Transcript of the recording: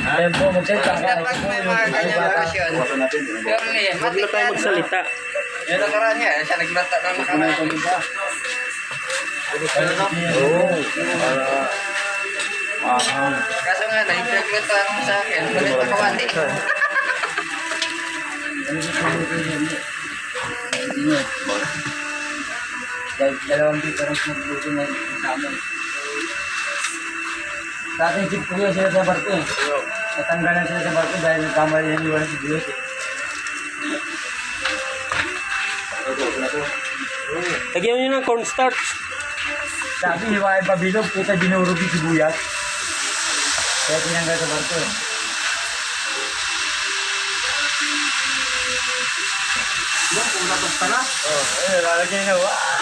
Ayan po, magsalita ka. Dapat may mga ganyan relasyon. Pero yan, Huwag na tayo magsalita. Yan ang karaan niya. Siya naglata ng nakaraan. Kaso nga, nagpaglutan mo sa akin. Malit na kawali. Dalawang difference magluto na sa amin. Sa akin, chip ko yun sila sa barko eh. Natanggalan sila sa barko dahil nagkamali na iwan si Diyos eh. Lagyan mo nyo ng cornstarch. Sabi, hiwain pabilog, kita dinurog yung sibuyas. Kaya tinanggal sa barko eh. Yung kung natog pala. Oh, lalagyan na.